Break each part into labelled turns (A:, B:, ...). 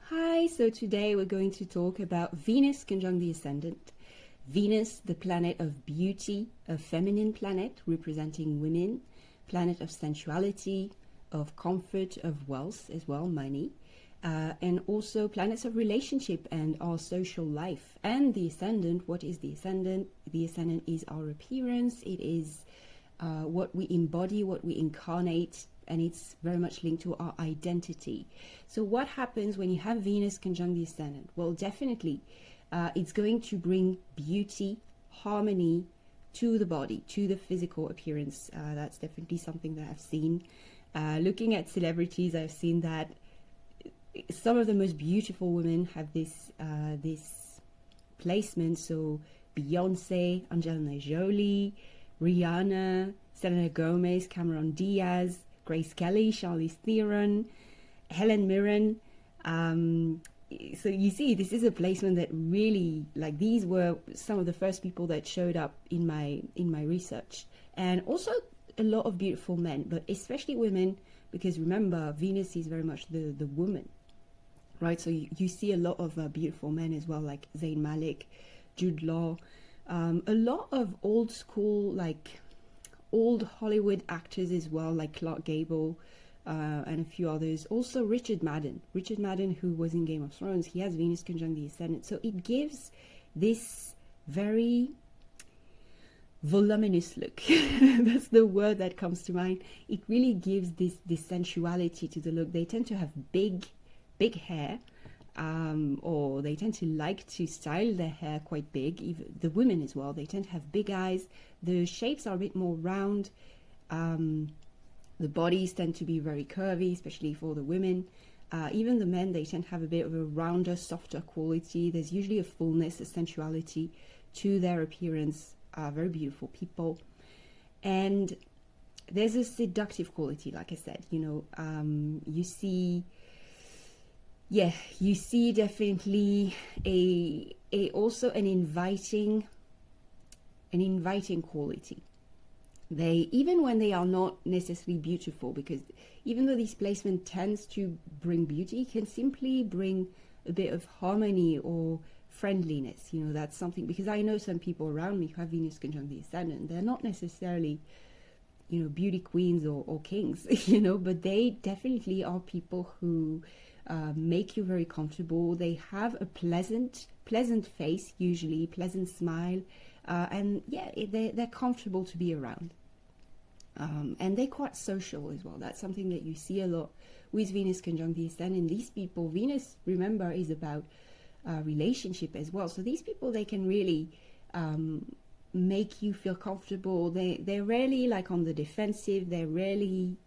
A: Hi, so today we're going to talk about Venus conjunct the Ascendant. Venus, the planet of beauty, a feminine planet representing women, planet of sensuality, of comfort, of wealth as well, money, and also planets of relationship and our social life. And the Ascendant, what is the Ascendant? The Ascendant is our appearance, it is what we embody, what we incarnate, and it's very much linked to our identity. So what happens when you have Venus conjunct the Ascendant? Well, definitely it's going to bring beauty, harmony to the body, to the physical appearance. That's definitely something that I've seen. Looking at celebrities, I've seen that some of the most beautiful women have this placement. So Beyonce, Angelina Jolie, Rihanna, Selena Gomez, Cameron Diaz, Grace Kelly, Charlize Theron, Helen Mirren. So you see, this is a placement that really, like, these were some of the first people that showed up in my research, and also a lot of beautiful men, but especially women, because remember, Venus is very much the woman, right? So you see a lot of beautiful men as well, like Zayn Malik, Jude Law, a lot of old school, like old Hollywood actors as well, like Clark Gable, and a few others. Also Richard Madden, who was in Game of Thrones, he has Venus conjunct the Ascendant. So it gives this very voluminous look. That's the word that comes to mind. It really gives this sensuality to the look. They tend to have big hair, or they tend to like to style their hair quite big. Even the women as well, they tend to have big eyes. The shapes are a bit more round. The bodies tend to be very curvy, especially for the women. Even the men, they tend to have a bit of a rounder, softer quality. There's usually a fullness, a sensuality to their appearance. Very beautiful people. And there's a seductive quality, like I said. You see definitely also an inviting quality. They, even when they are not necessarily beautiful, because even though this placement tends to bring beauty, it can simply bring a bit of harmony or friendliness. That's something, because I know some people around me who have Venus conjunct the Ascendant. They're not necessarily beauty queens or kings, but they definitely are people who make you very comfortable. They have a pleasant face, usually pleasant smile, and yeah, they're comfortable to be around, and they're quite social as well. That's something that you see a lot with Venus conjunct the Ascendant. These people, Venus, remember, is about relationship as well. So these people, they can really make you feel comfortable. They're rarely like on the defensive. They're rarely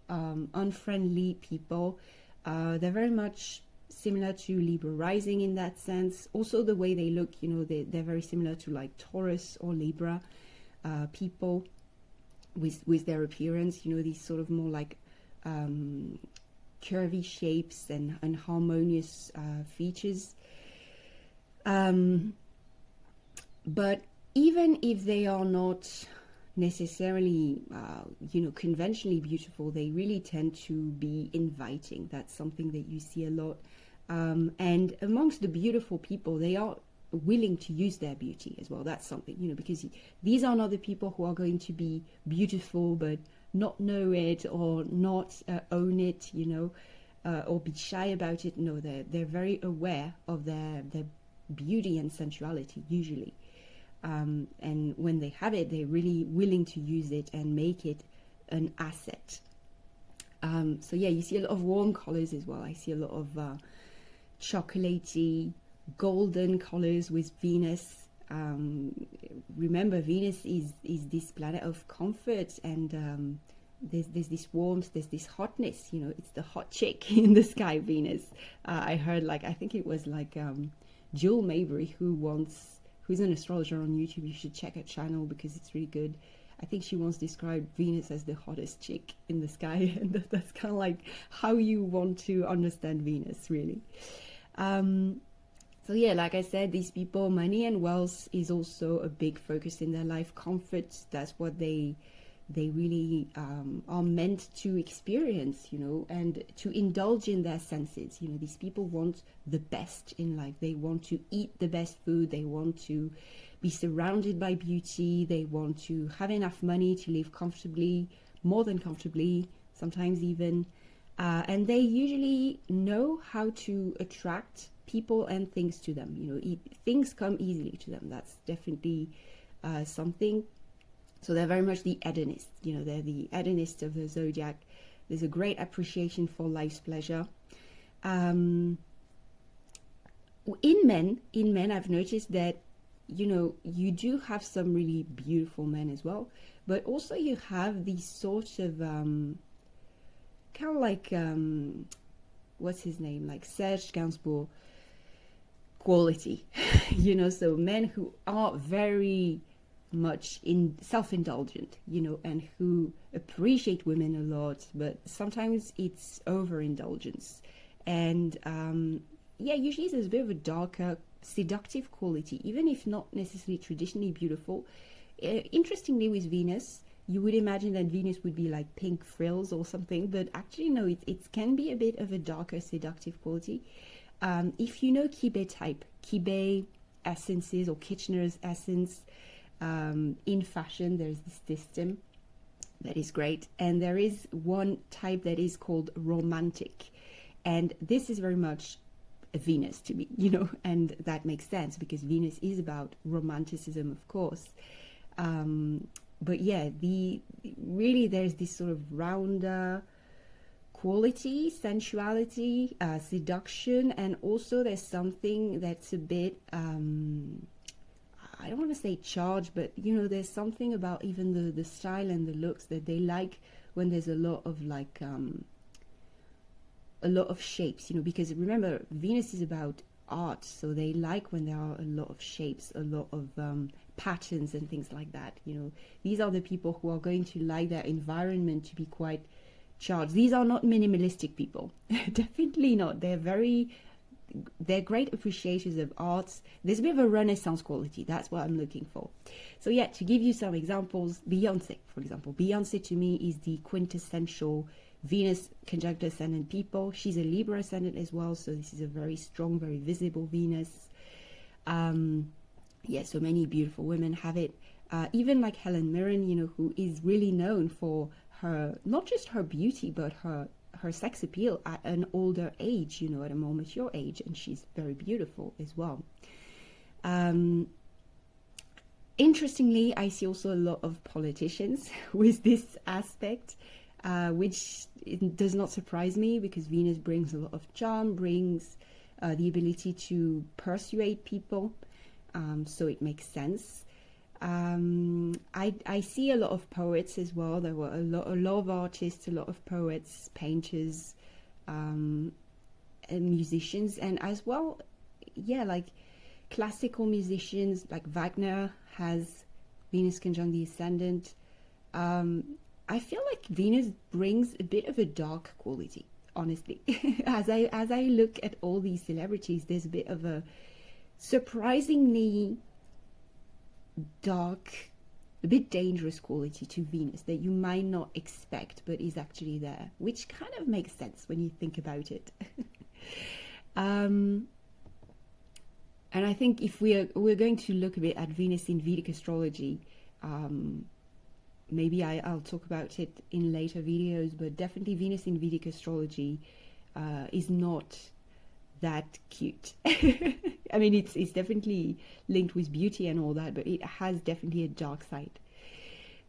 A: unfriendly people. They're very much similar to Libra rising in that sense. Also the way they look, they're very similar to like Taurus or Libra people with their appearance. These sort of more like curvy shapes and harmonious features. But even if they are not necessarily conventionally beautiful, they really tend to be inviting. That's something that you see a lot, and amongst the beautiful people, they are willing to use their beauty as well. That's something, because these are not the people who are going to be beautiful but not know it or not own it, or be shy about it. No, they're very aware of their beauty and sensuality usually. And when they have it, they're really willing to use it and make it an asset. So yeah, you see a lot of warm colors as well. I see a lot of chocolatey, golden colors with Venus. Remember, Venus is this planet of comfort, and there's this warmth, there's this hotness. It's the hot chick in the sky, Venus. I heard, I think it was Jill Mabry, who's an astrologer on YouTube. You should check her channel because it's really good. I think she once described Venus as the hottest chick in the sky, and that's kind of like how you want to understand Venus, really. So yeah, like I said, these people, money and wealth is also a big focus in their life. Comfort, that's what they They really are meant to experience, and to indulge in their senses. These people want the best in life. They want to eat the best food. They want to be surrounded by beauty. They want to have enough money to live comfortably, more than comfortably, sometimes even. And they usually know how to attract people and things to them. Things come easily to them. That's definitely something. So they're very much the Hedonist. They're the Hedonist of the zodiac. There's a great appreciation for life's pleasure. In men, I've noticed that you do have some really beautiful men as well, but also you have these sort of kind of like what's his name, like Serge Gainsbourg quality, so men who are very much self-indulgent, and who appreciate women a lot, but sometimes it's overindulgence. And usually there's a bit of a darker, seductive quality, even if not necessarily traditionally beautiful. Interestingly, with Venus, you would imagine that Venus would be like pink frills or something, but actually no, it can be a bit of a darker, seductive quality. If you know Kibe type, Kibe essences or Kitchener's essence, in fashion, there's this system that is great, and there is one type that is called romantic, and this is very much a Venus to me, and that makes sense because Venus is about romanticism, of course. But yeah, really there's this sort of rounder quality, sensuality, seduction, and also there's something that's a bit I don't want to say charged, but there's something about even the style and the looks that they like when there's a lot of like a lot of shapes, because remember Venus is about art, so they like when there are a lot of shapes, a lot of patterns and things like that. These are the people who are going to like their environment to be quite charged. These are not minimalistic people. Definitely not. They're great appreciators of arts. There's a bit of a Renaissance quality. That's what I'm looking for. So yeah, to give you some examples, Beyonce, for example. Beyonce to me is the quintessential Venus conjunct Ascendant people. She's a Libra Ascendant as well, so this is a very strong, very visible Venus. So many beautiful women have it. Even like Helen Mirren, who is really known for her, not just her beauty, but her sex appeal at an older age, at a more mature age, and she's very beautiful as well. Interestingly, I see also a lot of politicians with this aspect, which does not surprise me because Venus brings a lot of charm, brings the ability to persuade people, so it makes sense. I see a lot of poets as well. There were a lot of artists, a lot of poets, painters, and musicians, and as well, like classical musicians, like Wagner has Venus conjunct the Ascendant. I feel like Venus brings a bit of a dark quality, honestly. as I look at all these celebrities, there's a bit of a surprisingly dark, a bit dangerous quality to Venus that you might not expect but is actually there, which kind of makes sense when you think about it. And I think if we're going to look a bit at Venus in Vedic astrology, maybe I'll talk about it in later videos, but definitely Venus in Vedic astrology is not that cute. I mean, it's definitely linked with beauty and all that, but it has definitely a dark side.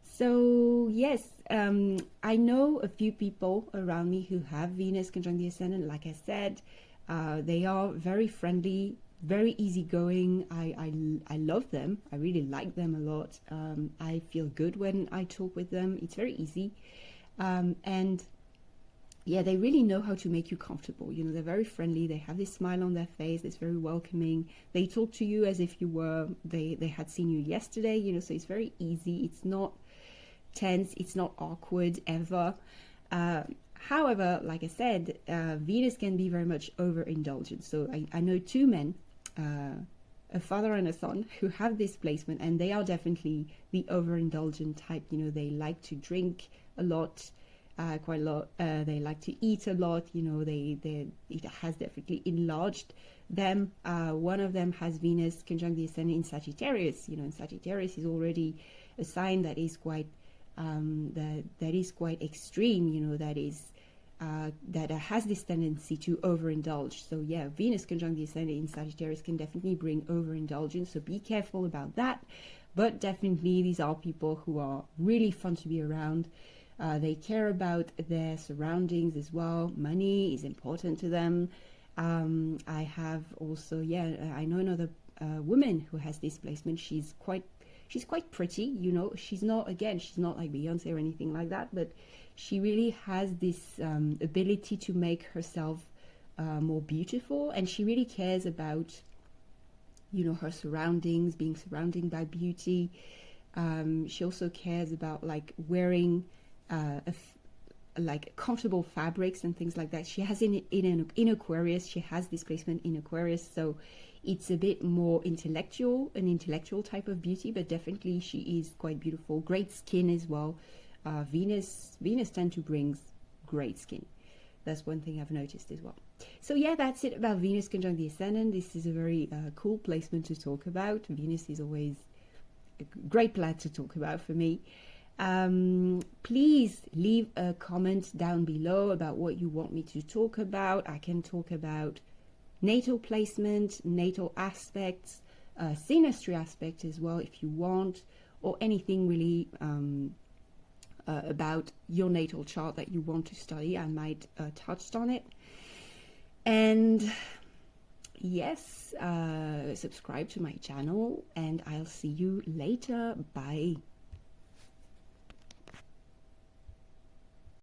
A: So yes, I know a few people around me who have Venus conjunct the Ascendant. Like I said, they are very friendly, very easygoing. I love them. I really like them a lot. I feel good when I talk with them. It's very easy, and yeah, they really know how to make you comfortable. They're very friendly. They have this smile on their face. It's very welcoming. They talk to you as if they had seen you yesterday. So it's very easy. It's not tense. It's not awkward ever. However, like I said, Venus can be very much overindulgent. So I know two men, a father and a son who have this placement, and they are definitely the overindulgent type. You know, they like to drink a lot, quite a lot. They like to eat a lot. You know, it has definitely enlarged them. One of them has Venus conjunct the Ascendant in Sagittarius. You know, and Sagittarius is already a sign that is quite that is quite extreme. You know, that has this tendency to overindulge. So yeah, Venus conjunct the Ascendant in Sagittarius can definitely bring overindulgence. So be careful about that. But definitely, these are people who are really fun to be around. They care about their surroundings as well. Money is important to them. I have also, I know another woman who has this placement. She's quite pretty, you know. She's not like Beyonce or anything like that, but she really has this ability to make herself more beautiful, and she really cares about, you know, her surroundings, being surrounded by beauty. She also cares about like wearing like comfortable fabrics and things like that. She has in Aquarius, she has this placement in Aquarius, so it's a bit more an intellectual type of beauty, but definitely she is quite beautiful. Great skin as well. Venus tend to bring great skin. That's one thing I've noticed as well. So yeah, that's it about Venus conjunct the Ascendant. This is a very cool placement to talk about. Venus is always a great planet to talk about for me. Please leave a comment down below about what you want me to talk about. I can talk about natal placement, natal aspects, synastry aspect as well if you want, or anything really about your natal chart that you want to study. I might touch on it. And yes, subscribe to my channel, and I'll see you later. Bye.